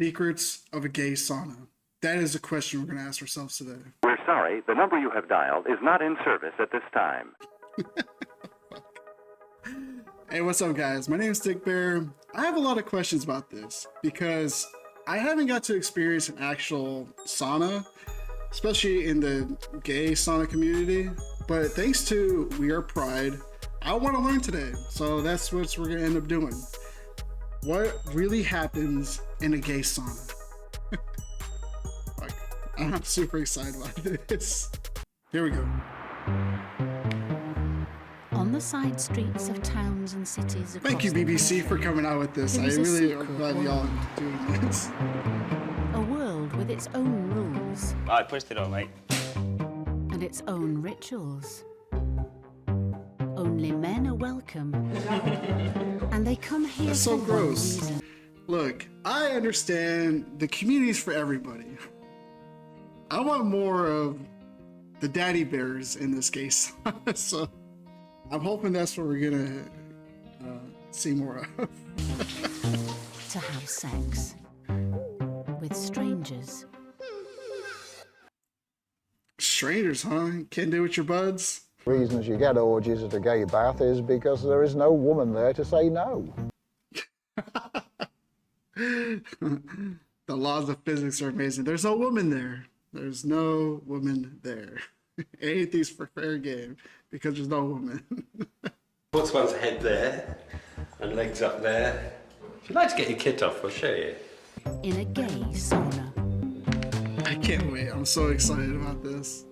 Secrets of a gay sauna. That is a question we're going to ask ourselves today. We're sorry, the number you have dialed is not in service at this time. Hey, what's up, guys? My name is Dick Bear. I have a lot of questions about this because I haven't got to experience an actual sauna, especially in the gay sauna community. But thanks to We Are Pride, I want to learn today. So that's what we're going to end up doing. What really happens in a gay sauna? I'm super excited about this. Here we go. On the side streets of towns and cities across Thank you, BBC, for coming out with this. I really am glad y'all are doing this. A world with its own rules. I pushed it on, mate. And its own rituals. Only men are welcome. And they come here That's so for gross. one reason. Look, I understand the community's for everybody. I want more of the daddy bears in this case. So I'm hoping that's what we're gonna see more of. To have sex with strangers. Strangers, huh? Can't do it with your buds? Reasons you get orgies at a gay bath is because there is no woman there to say no. The laws of physics are amazing. There's no woman there. There's no woman there. Anything's for fair game because there's no woman. Puts one's head there and legs up there. If you'd like to get your kit off, we'll show you. In a gay sauna. I can't wait. I'm so excited about this.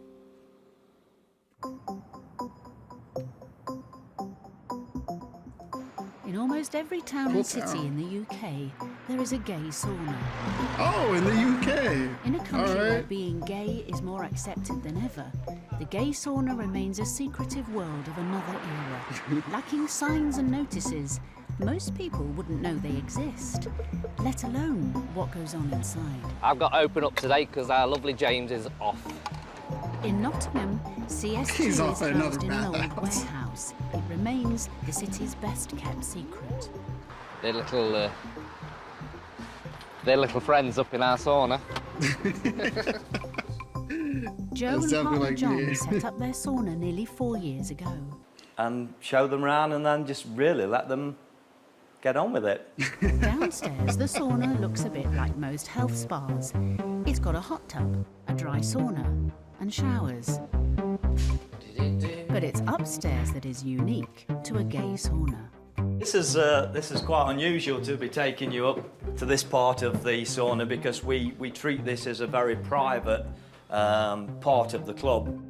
In almost every town Cool and city town. in the UK, there is a gay sauna. Oh, in the UK. In a country All where right. being gay is more accepted than ever, the gay sauna remains a secretive world of another era. Lacking signs and notices, most people wouldn't know they exist, let alone what goes on inside. I've got to open up today because our lovely James is off. In Nottingham, CS2 He's is off at another housed in an old bathhouse. warehouse. It remains the city's best-kept secret. They're little friends up in our sauna. Joe That's and definitely partner like John me. set up their sauna nearly 4 years ago. And show them around and then just really let them get on with it. Downstairs, the sauna looks a bit like most health spas. It's got a hot tub, a dry sauna, and showers. But it's upstairs that is unique to a gay sauna. This is quite unusual to be taking you up to this part of the sauna because we treat this as a very private part of the club.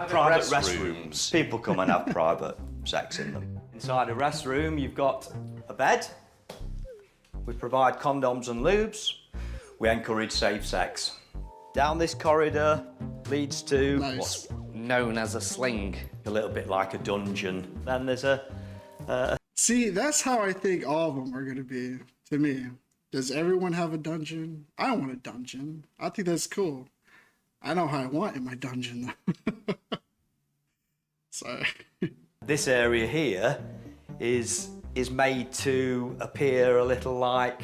Private restrooms. People come and have private sex in them. Inside a restroom, you've got a bed. We provide condoms and lubes. We encourage safe sex. Down this corridor leads to Nice. what's Known as a sling. a little bit like a dungeon. Then there's a See, that's how I think all of them are going to be, to me. Does everyone have a dungeon? I want a dungeon. I think that's cool. I know how I want in my dungeon, though. Sorry. This area here is made to appear a little like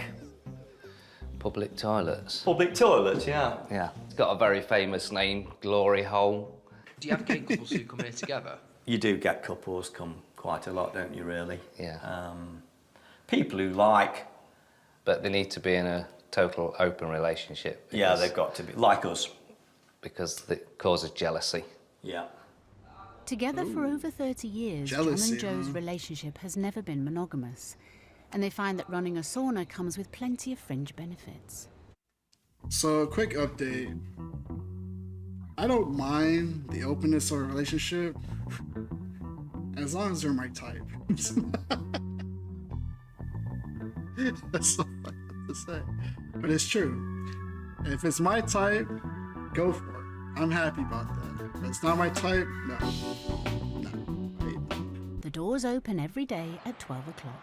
Public toilets. public toilets, yeah. Yeah. It's got a very famous name, Glory Hole. Do you have gay couples who come here together? You do get couples come quite a lot, don't you, really? Yeah. People who like, But they need to be in a total open relationship. yeah, because- they've got to be, like us. Because it causes jealousy. Yeah. Together for over 30 years, Jealousy, John and Joe's huh? relationship has never been monogamous. And they find that running a sauna comes with plenty of fringe benefits. So, a quick update. I don't mind the openness of a relationship as long as they're my type. That's so funny to say. But it's true. If it's my type, go for it. I'm happy about that. If it's not my type, no. No. Wait. The doors open every day at 12 o'clock.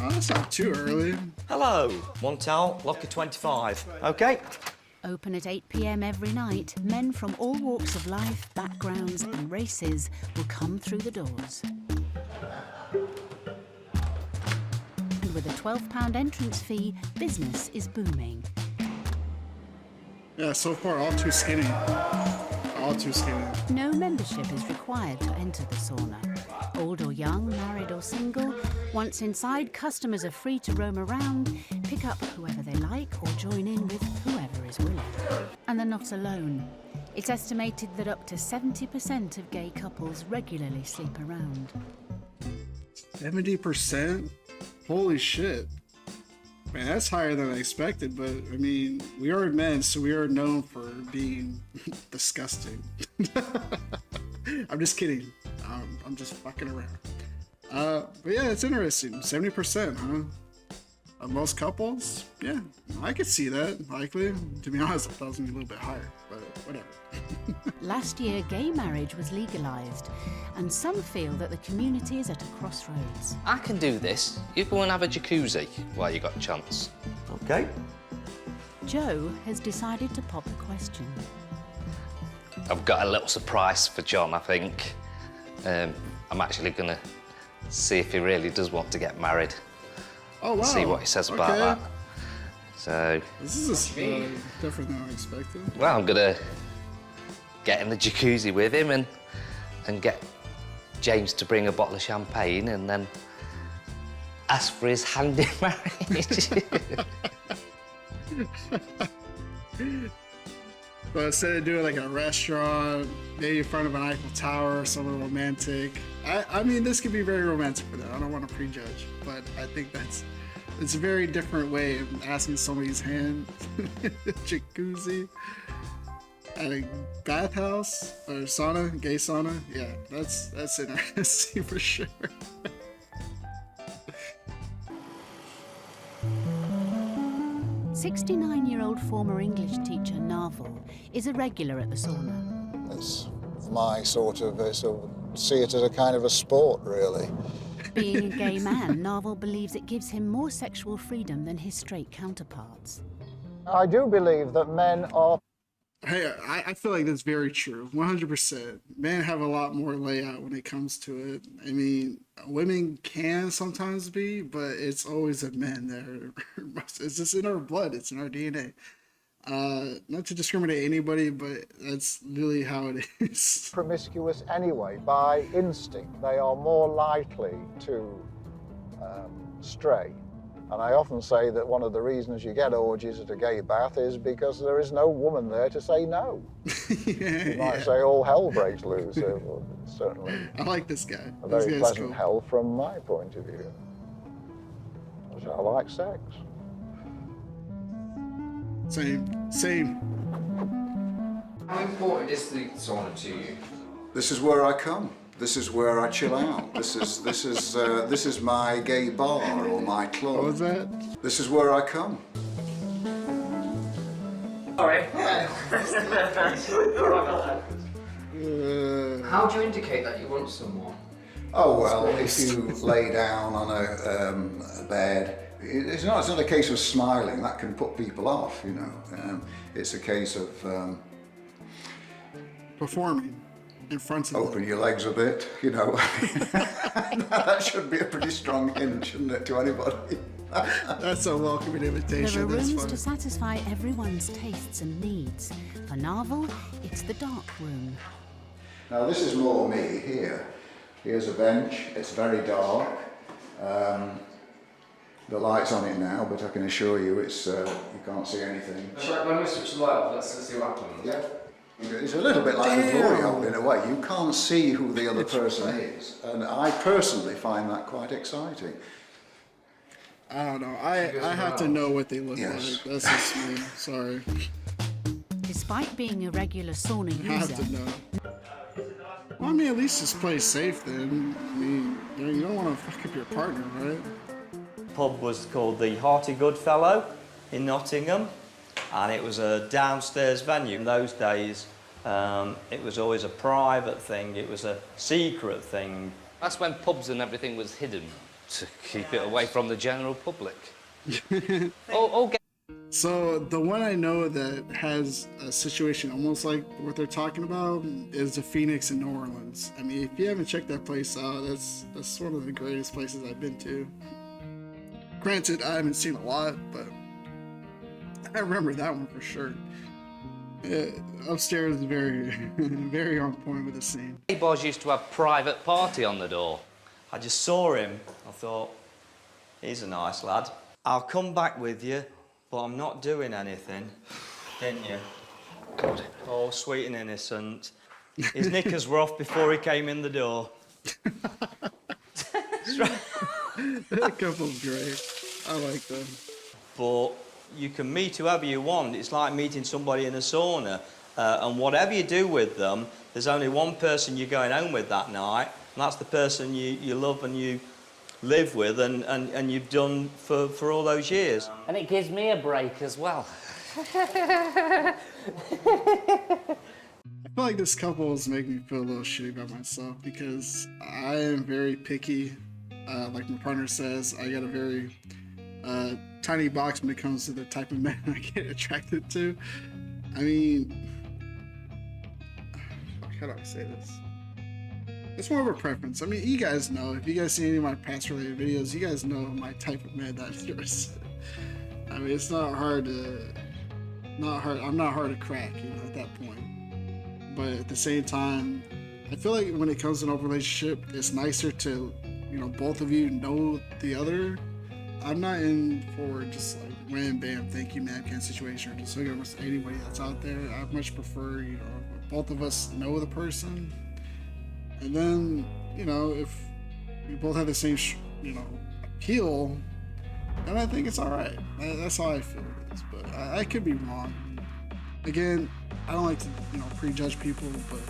Oh, that's not too early. Hello. One towel, locker 25. Okay. Open at 8 p.m. every night, men from all walks of life, backgrounds and races will come through the doors. And with a £12 entrance fee, business is booming. Yeah, so far all too skinny. All too skinny. No membership is required to enter the sauna. Old or young, married or single, once inside, customers are free to roam around, pick up whoever they like or join in with whoever is willing. And they're not alone. It's estimated that up to 70% of gay couples regularly sleep around. 70%? Holy shit. Man, that's higher than I expected, but I mean, we are men, so we are known for being disgusting. I'm just kidding. I'm just fucking around. But yeah, it's interesting. 70%, huh? Of most couples? Yeah, I could see that, likely. To be honest, I thought it was gonna be a little bit higher, but whatever. Last year, gay marriage was legalised, and some feel that the community is at a crossroads. I can do this. You go and have a jacuzzi while you got a chance. Okay. Joe has decided to pop the question. I've got a little surprise for John, I think. I'm actually going to see if he really does want to get married. Oh, wow. See what he says about that. So... This is different than I expected. Well, I'm going to get in the jacuzzi with him and get James to bring a bottle of champagne and then ask for his hand in marriage. But instead of doing like a restaurant, maybe in front of an Eiffel Tower or something romantic. I mean, this could be very romantic for them. I don't want to prejudge, but I think it's a very different way of asking somebody's hand. Jacuzzi at a bathhouse or sauna, gay sauna. Yeah, that's interesting for sure. 69-year-old former English teacher Narvel is a regular at the sauna. It's my sort of see it as a kind of a sport, really. Being a gay man, Narvel believes it gives him more sexual freedom than his straight counterparts. I do believe that men are... Hey, I feel like that's very true. 100%. Men have a lot more layout when it comes to it. I mean, women can sometimes be, but it's always the men that are... It's just in our blood. It's in our DNA. Not to discriminate anybody, but that's really how it is. promiscuous anyway, by instinct. They are more likely to stray. And I often say that one of the reasons you get orgies at a gay bath is because there is no woman there to say no. You might say all hell breaks loose. Certainly. I like this guy. A very pleasant hell from my point of view. I like sex. Same. How important is the sauna to you? This is where I come. This is where I chill out. This is my gay bar or my club. What was that? This is where I come. Sorry. How do you indicate that you want someone? Oh well, if you lay down on a bed, it's not a case of smiling. That can put people off, you know. It's a case of performing in front of open your legs a bit, you know. That should be a pretty strong hint, shouldn't it, to anybody? That's a welcoming invitation. There are rooms to satisfy everyone's tastes and needs. For Narvel, it's the dark room. Now this is more me here. Here's a bench. It's very dark. The light's on it now, but I can assure you it's you can't see anything. When we switch the light off, let's see what happens. Yeah. It's a little bit like a glory hole in a way. You can't see who the other person is, and I personally find that quite exciting. I don't know. I have to know what they look like. That's just me. Sorry. Despite being a regular sauna user, I have to know. Well, I mean, at least just play safe then. I mean, you don't want to fuck up your partner, right? Pub was called the Hearty Goodfellow in Nottingham, and it was a downstairs venue. In those days, it was always a private thing. It was a secret thing. That's when pubs and everything was hidden to keep it away from the general public. So the one I know that has a situation almost like what they're talking about is the Phoenix in New Orleans. I mean, if you haven't checked that place out, that's one of the greatest places I've been to. Granted, I haven't seen a lot, but I remember that one for sure. Upstairs is very, very on point with the scene. Hey, boys used to have private party on the door. I just saw him. I thought, he's a nice lad. I'll come back with you, but I'm not doing anything. Didn't you? God. Oh, sweet and innocent. His knickers were off before he came in the door. That couple's great. I like them. But you can meet whoever you want. It's like meeting somebody in a sauna. And whatever you do with them, there's only one person you're going home with that night, and that's the person you love and you live with and you've done for all those years. And it gives me a break as well. I feel like this couple is making me feel a little shitty about myself because I am very picky. Like my partner says, I got a very tiny box when it comes to the type of men I get attracted to. I mean, how do I say this? It's more of a preference. I mean, you guys know. If you guys see any of my past related videos, you guys know my type of man that I'm interested in. I mean, it's not hard to... I'm not hard to crack, you know, at that point. But at the same time, I feel like when it comes to an open relationship, it's nicer to, you know, both of you know the other. I'm not in for just like wham bam, thank you ma'am kind of situation, or just hooking up with anybody that's out there. I much prefer, you know, both of us know the person, and then, you know, if we both have the same, you know, appeal, then I think it's all right. That's how I feel it is, but I could be wrong. Again, I don't like to, you know, prejudge people, but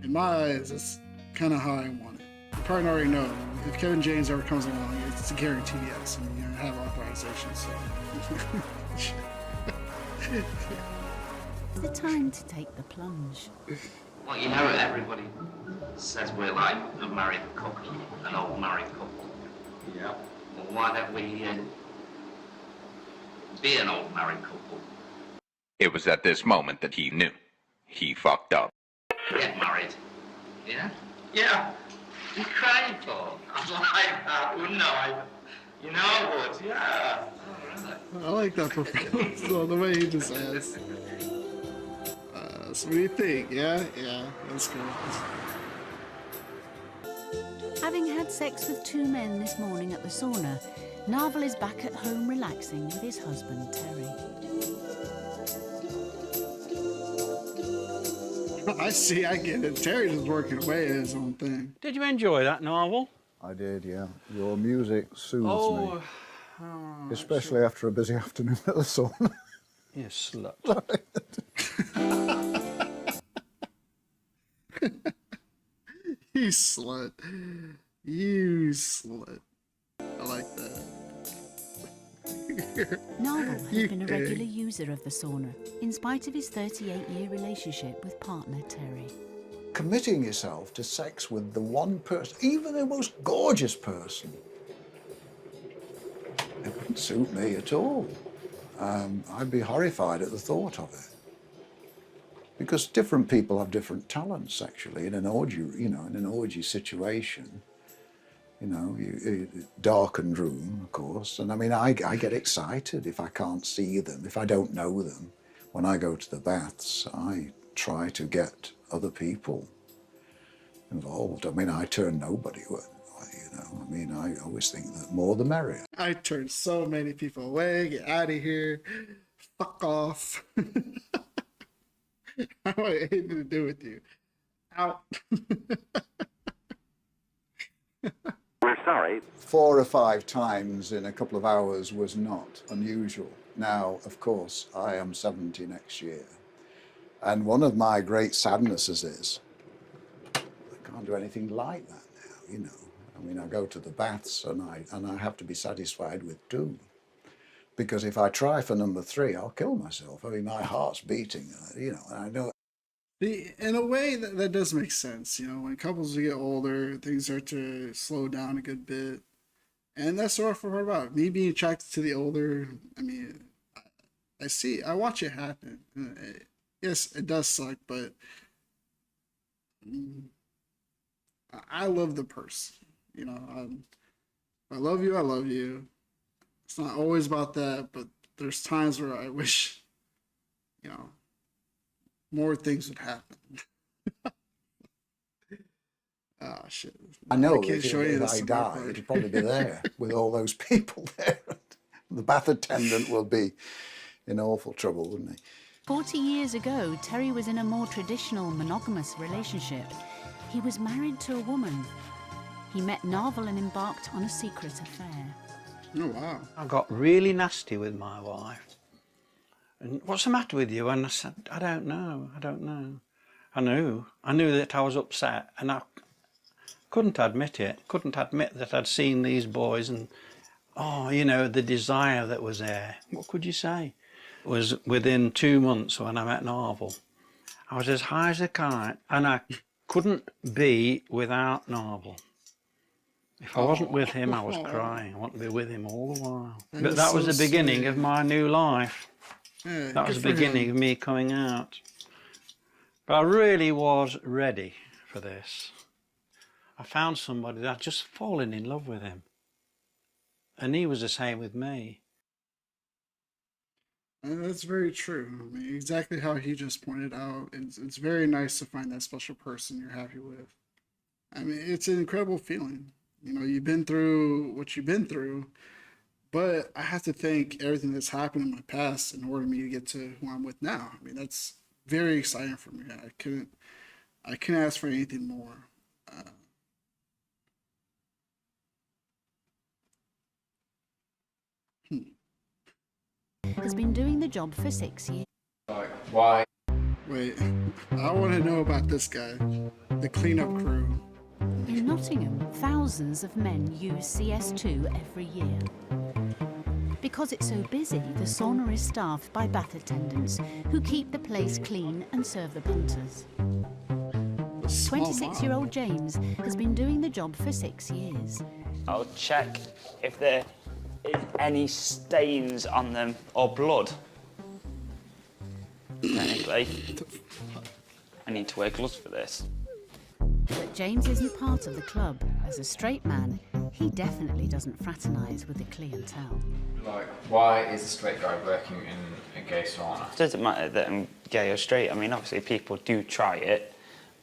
in my eyes, it's kind of how I want it. You probably already know, if Kevin James ever comes along, it's a guaranteed yes, and you're gonna have authorization, so. It's the time to take the plunge. Well, you know, everybody says we're like a married couple, an old married couple. Yeah. Well, why don't we be an old married couple? It was at this moment that he knew. He fucked up. Get married. Yeah? Yeah. What are you crying for? I'm like that, wouldn't I? You know I would, yeah. I like that proposal, the way he just asked. So what do you think? Yeah, that's good. Having had sex with two men this morning at the sauna, Narvel is back at home relaxing with his husband, Terry. I see, I get it. Terry's just working away at his own thing. Did you enjoy that novel? I did, yeah. Your music soothes me. Especially after a busy afternoon at the sauna. You slut. You slut. You slut. I like that. Narvel has been a regular user of the sauna, in spite of his 38-year relationship with partner Terry. Committing yourself to sex with the one person, even the most gorgeous person, it wouldn't suit me at all. I'd be horrified at the thought of it. Because different people have different talents sexually in an orgy, you know, in an orgy situation. You know, darkened room, of course. And I mean, I get excited if I can't see them, if I don't know them. When I go to the baths, I try to get other people involved. I mean, I turn nobody away, you know. I mean, I always think that more the merrier. I turn so many people away. Get out of here. Fuck off. I want anything to do with you. Out. We're sorry. 4 or 5 times in a couple of hours was not unusual. Now, of course, I am 70 next year. And one of my great sadnesses is I can't do anything like that now, you know. I mean, I go to the baths and I have to be satisfied with 2. Because if I try for number 3, I'll kill myself. I mean, my heart's beating, you know, and I know. In a way, that does make sense. You know, when couples get older, things start to slow down a good bit. And that's the rough part about it. Me being attracted to the older, I mean, I watch it happen. Yes, it does suck, but I love the person. You know, I love you, I love you. It's not always about that, but there's times where I wish, more things would happen. Oh, shit. I know I can't that show you if this I on my die, part. it'll probably be there with all those people there. The bath attendant will be in awful trouble, wouldn't he? 40 years ago, Terry was in a more traditional monogamous relationship. He was married to a woman. He met Narvel and embarked on a secret affair. Oh, wow. I got really nasty with my wife. And what's the matter with you? And I said, I don't know. I knew that I was upset, and I couldn't admit it. Couldn't admit that I'd seen these boys and, the desire that was there. What could you say? It was within 2 months when I met Narvel. I was as high as a kite, and I couldn't be without Narvel. If I wasn't with him, I was crying. I wanted to be with him all the while. But that was the beginning of my new life. Yeah, that was the beginning of me coming out. But I really was ready for this. I found somebody that I'd just fallen in love with him. And he was the same with me. And that's very true. I mean, exactly how he just pointed out. It's very nice to find that special person you're happy with. I mean, it's an incredible feeling. You've been through what you've been through, but I have to thank everything that's happened in my past in order for me to get to who I'm with now. I mean, that's very exciting for me. I couldn't ask for anything more. Has been doing the job for 6 years. Like, why? Wait, I want to know about this guy, the cleanup crew. In Nottingham, thousands of men use CS2 every year. Because it's so busy, the sauna is staffed by bath attendants who keep the place clean and serve the punters. 26-year-old James has been doing the job for 6 years. I'll check if there is any stains on them or blood. Technically, I need to wear gloves for this. But James isn't part of the club. As a straight man, he definitely doesn't fraternise with the clientele. Like, why is a straight guy working in a gay sauna? It doesn't matter that I'm gay or straight. I mean, obviously people do try it,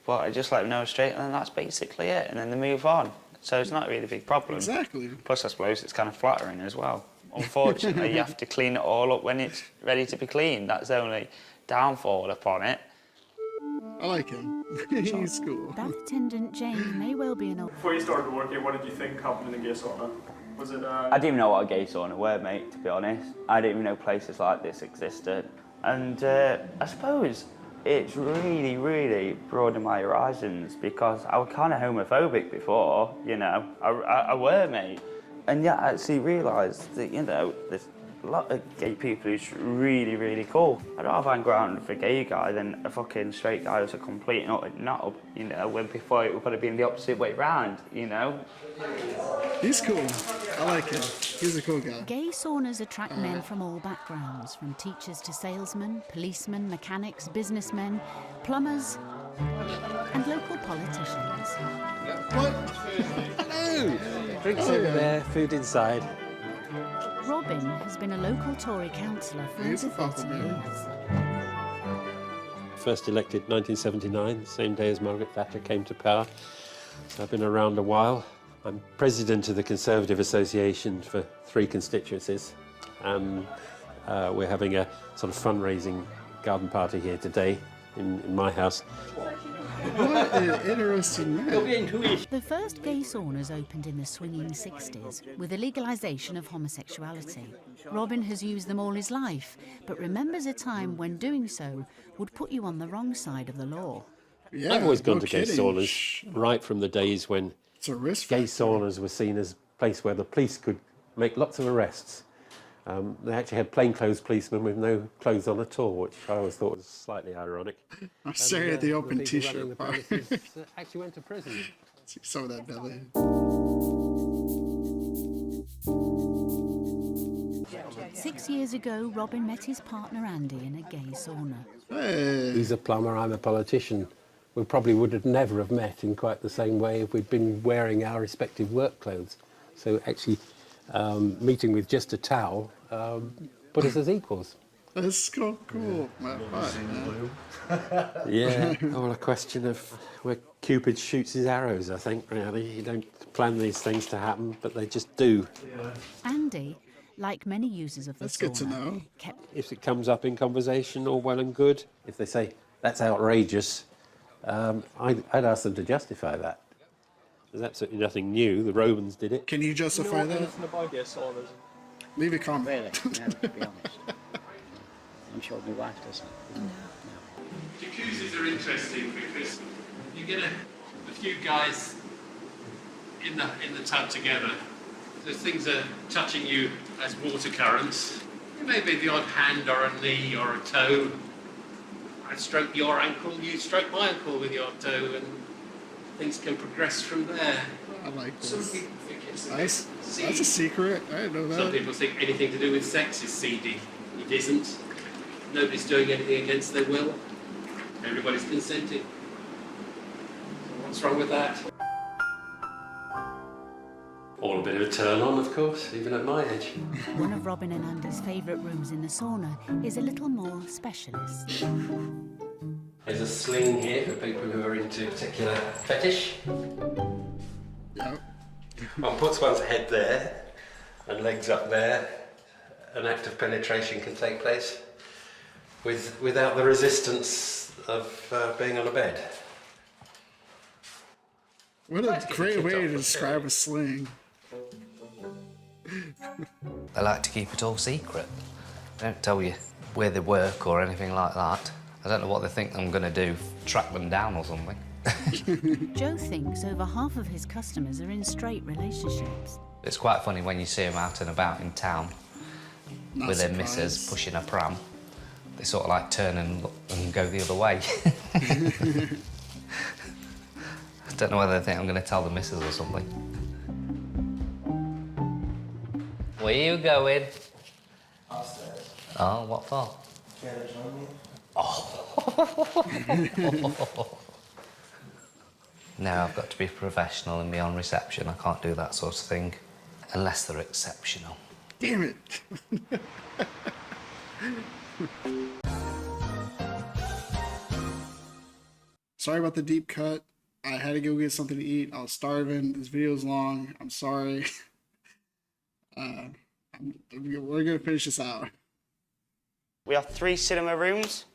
but I just let them know I'm straight, and then that's basically it, and then they move on. So it's not really a big problem. Exactly. Plus, I suppose it's kind of flattering as well. Unfortunately, you have to clean it all up when it's ready to be cleaned. That's the only downfall upon it. I like him. He's cool. Bath attendant James may well be an old... Before you started working, what did you think happened in a gay sauna? Was it I didn't even know what a gay sauna were, mate, to be honest. I didn't even know places like this existed. And I suppose it's really, really broadened my horizons because I was kind of homophobic before, I were, mate. And yet I actually realised that, there's a lot of gay people who's really, really cool. I'd rather hang around with a gay guy than a fucking straight guy who's a complete knob, when before it would probably been the opposite way round, He's cool. I like him. He's a cool guy. Gay saunas attract men from all backgrounds, from teachers to salesmen, policemen, mechanics, businessmen, plumbers, and local politicians. What? Hello! Drinks over there, food inside. Robin has been a local Tory councillor for over 30 years. First elected 1979, the same day as Margaret Thatcher came to power. So I've been around a while. I'm president of the Conservative Association for 3 constituencies. We're having a sort of fundraising garden party here today in my house. What an interesting man. The first gay saunas opened in the swinging 60s with the legalisation of homosexuality. Robin has used them all his life, but remembers a time when doing so would put you on the wrong side of the law. Yeah, I've always gone no to gay kidding. saunas, right from the days when It's a risk gay factor. saunas were seen as a place where the police could make lots of arrests. They actually had plainclothes policemen with no clothes on at all, which I always thought was slightly ironic. I'm staring at the open people t-shirt running the part. premises, actually went to prison. See some of that belly. 6 years ago, Robin met his partner Andy in a gay sauna. Hey. He's a plumber, I'm a politician. We probably would have never have met in quite the same way if we'd been wearing our respective work clothes. So actually, meeting with just a towel put us as equals. That's cool. Yeah, all a question of where Cupid shoots his arrows, I think, really. You don't plan these things to happen, but they just do. Andy, like many users of the That's sauna, good to know. If it comes up in conversation, all well and good. If they say, that's outrageous, I'd ask them to justify that. There's absolutely nothing new. The Romans did it. Can you justify that? Anything about your saunas? Leave a comment. Really? No, to be honest. I'm sure my wife doesn't. No. Jacuzzis are interesting because you get a few guys in the tub together. The things are touching you as water currents. It may be the odd hand or a knee or a toe. I stroke your ankle, you stroke my ankle with your toe, and things can progress from there. I like this. Some people think it's That's a secret. I didn't know that. Some people think anything to do with sex is seedy. It isn't. Nobody's doing anything against their will. Everybody's consenting. What's wrong with that? All a bit of a turn on, of course, even at my age. One of Robin and Andy's favourite rooms in the sauna is a little more specialist. There's a sling here for people who are into a particular fetish. Yep. One puts one's head there and legs up there. An act of penetration can take place without the resistance of being on a bed. What a great way to describe a sling. They like to keep it all secret. They don't tell you where they work or anything like that. I don't know what they think I'm going to do, track them down or something. Joe thinks over half of his customers are in straight relationships. It's quite funny when you see them out and about in town with their missus pushing a pram. They sort of like turn and look and go the other way. I don't know whether they think I'm going to tell the missus or something. Where are you going? Upstairs. Oh, what for? Carriage on me. Oh. No, I've got to be professional and be on reception. I can't do that sort of thing. Unless they're exceptional. Damn it. Sorry about the deep cut. I had to go get something to eat. I was starving. This video's long. I'm sorry. We're going to finish this out. We have 3 cinema rooms,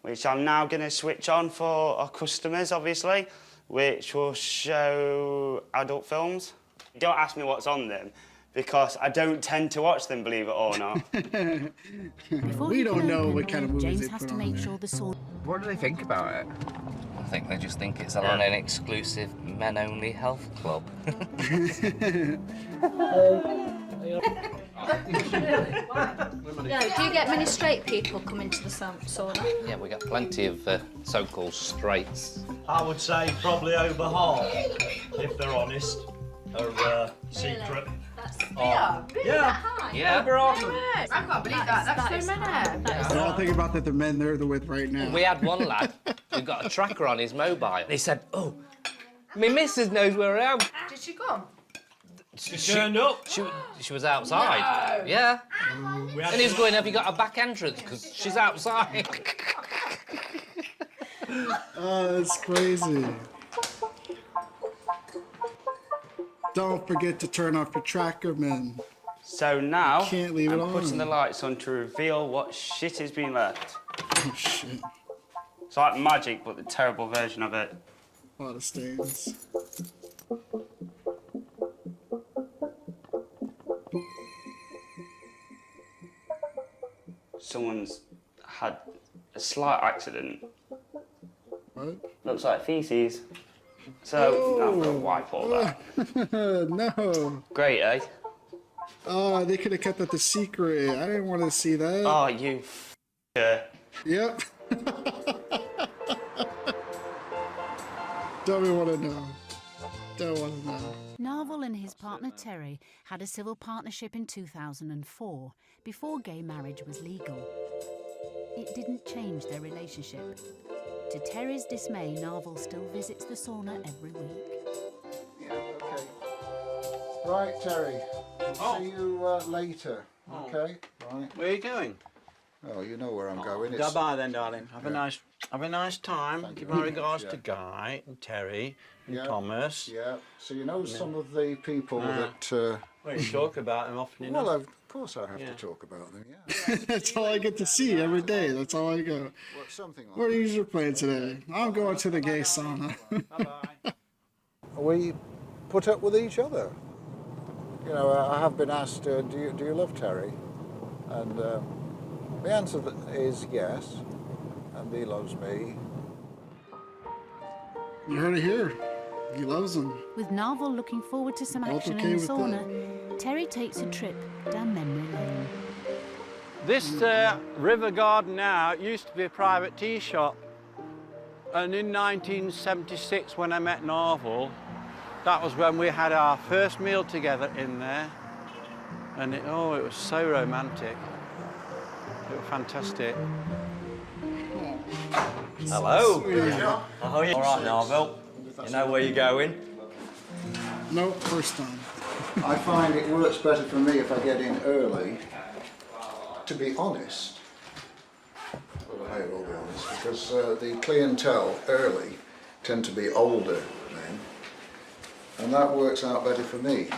which I'm now going to switch on for our customers, obviously, which will show adult films. Don't ask me what's on them, because I don't tend to watch them, believe it or not. We don't know what kind of movies James they has put to on make there. sure the sauna... What do they think about it? I think they just think it's on an exclusive men-only health club. No, do you get many straight people coming to the sauna? Yeah, we got plenty of so-called straights. I would say probably over half, if they're honest, are secret. Yeah, Yeah. over half. I can't believe that. That's so many. They're all thinking about that the men they're with right now. We had one lad who got a tracker on his mobile. He said, "Oh, my missus knows where I am." Did she come? She turned up. She was outside. No. Yeah. And And he was going, "Have you got a back entrance? Because she's outside." Oh, that's crazy. Don't forget to turn off your tracker, men. So now, Can't leave it I'm on. putting the lights on to reveal what shit has been left. Oh, shit. It's like magic, but the terrible version of it. A lot of stains. Someone's had a slight accident. What? Looks like feces. So, now I'm going to wipe all that. No. Great, eh? Oh, they could have kept that the secret. I didn't want to see that. Oh, you f***er. Yep. Don't even want to know. Don't want to know. Narvel and his partner Terry had a civil partnership in 2004, before gay marriage was legal. It didn't change their relationship. To Terry's dismay, Narvel still visits the sauna every week. Yeah, okay. Right, Terry. I'll see you later. Okay. Right. Where are you going? Oh, you know where I'm going. Goodbye then, darling. Have a nice time. Thank Give you my very much, regards yeah. to Guy and Terry and Yeah. Thomas. Yeah. So you know some of the people that. Well, you talk about them often enough. Well, of course I have to talk about them. Yeah. That's all I get to see every day. That's all I go. Well, something like What are you playing today? I'm going to the gay sauna. We put up with each other. You know, I have been asked, do you love Terry? And the answer is yes, and he loves me. You heard it here. He loves them. With Narvel looking forward to some Both action okay in the with sauna, Terry takes a trip down memory lane. This river garden now used to be a private tea shop. And in 1976, when I met Narvel, that was when we had our first meal together in there. And it was so romantic. It was fantastic. Hello. How are you? All right, Narvel. You know where you're going? No, first time. I find it works better for me if I get in early, to be honest. Well, I will be honest, because the clientele early tend to be older men, and that works out better for me.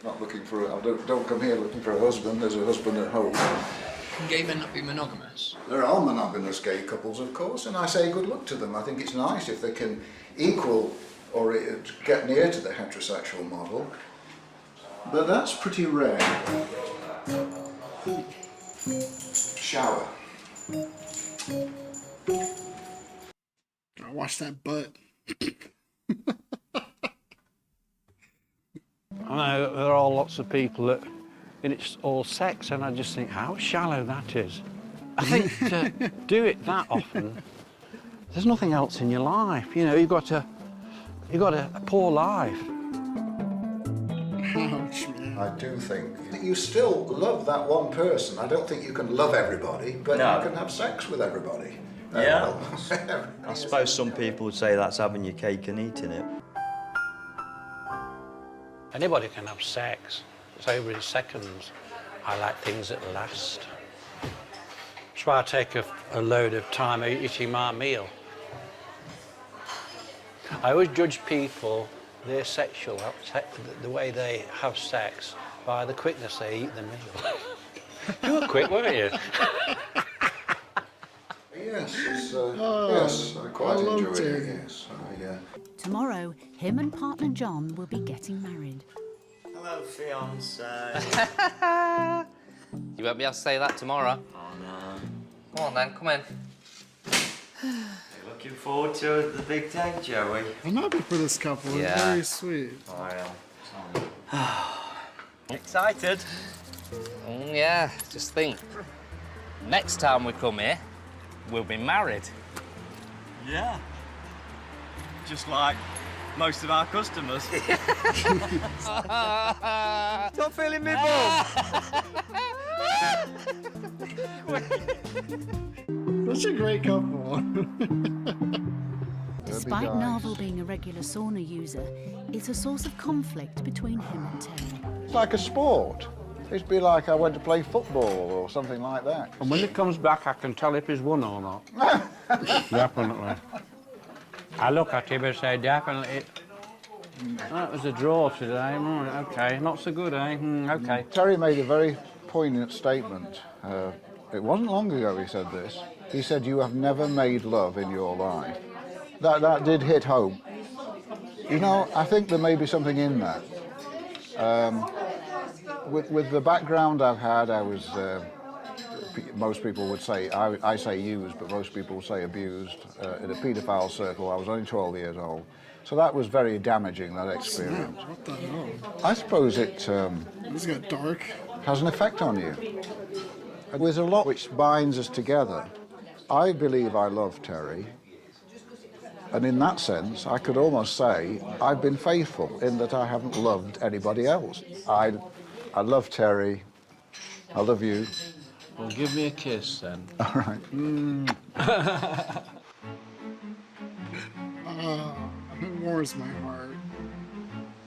Not looking for don't come here looking for a husband, there's a husband at home. Can gay men not be monogamous? There are monogamous gay couples, of course, and I say good luck to them. I think it's nice if they can equal or get near to the heterosexual model, but that's pretty rare. Shower. I watch that butt. I know there are lots of people that, and it's all sex, and I just think how shallow that is. I think to do it that often, there's nothing else in your life. You know, you've got a poor life. Ouch, man. I do think that you still love that one person. I don't think you can love everybody, but you can have sex with everybody. Yeah. I suppose some people would say that's having your cake and eating it. Anybody can have sex. It's over in seconds. I like things that last. That's why I take a load of time eating my meal. I always judge people, their sexual, the way they have sex, by the quickness they eat the meal. You were quick, weren't you? Yes, yes, I quite enjoy it, yes. Tomorrow, him and partner John will be getting married. Hello, fiance. You won't be able to say that tomorrow. Oh, no. Come on then, come in. You're looking forward to the big day, Joey? I'm happy for this couple. Yeah. It's very sweet. I am. Excited? Yeah, just think. Next time we come here, we'll be married. Yeah. Just like most of our customers. Stop feeling me bum. Such a great couple. Despite Narvel being a regular sauna user, it's a source of conflict between him and Terry. It's like a sport. It'd be like I went to play football or something like that. And when he comes back, I can tell if he's won or not. Definitely. I look at him and say, definitely. That was a draw today. Right, okay, not so good, eh? Okay. Terry made a very poignant statement. It wasn't long ago he said this. He said, "You have never made love in your life." That did hit home. You know, I think there may be something in that. With the background I've had, I was, most people would say, I say used, but most people say abused. In a paedophile circle, I was only 12 years old. So that was very damaging, that experience. What the hell? I suppose it This got dark. has an effect on you. There's a lot which binds us together. I believe I love Terry. And in that sense, I could almost say I've been faithful in that I haven't loved anybody else. I love Terry. I love you. Well, give me a kiss then. All right. It warms my heart.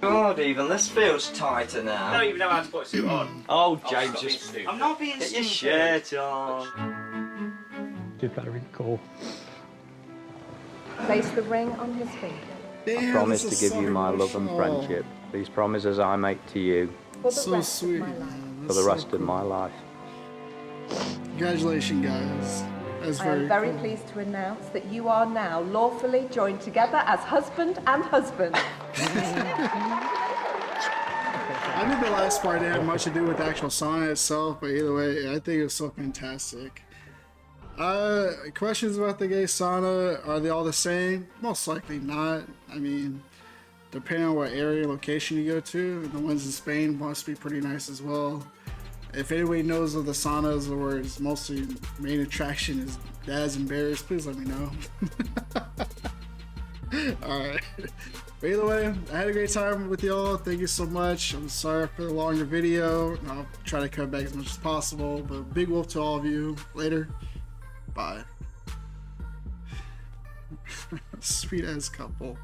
God, even this feels tighter now. I don't even know how to put a suit on. Oh, James, just I'm not being get your stupid. shirt on. Did very cool. Place the ring on his finger. Damn, I promise this to is give you so my love and emotional. friendship. These promises I make to you For the So rest sweet, of my life. man. for the That's rest so of my life. Congratulations, guys. That's I am very cool. pleased to announce that you are now lawfully joined together as husband and husband. I think the last part didn't have much to do with the actual sauna itself, but either way, I think it was so fantastic. Questions about the gay sauna, are they all the same? Most likely not. I mean, depending on what area, location you go to, the ones in Spain must be pretty nice as well. If anybody knows of the saunas where it's mostly main attraction is dads and bears, please let me know. Alright. But either way, I had a great time with y'all. Thank you so much. I'm sorry for the longer video. I'll try to cut back as much as possible. But big wolf to all of you. Later. Bye. Sweet ass couple.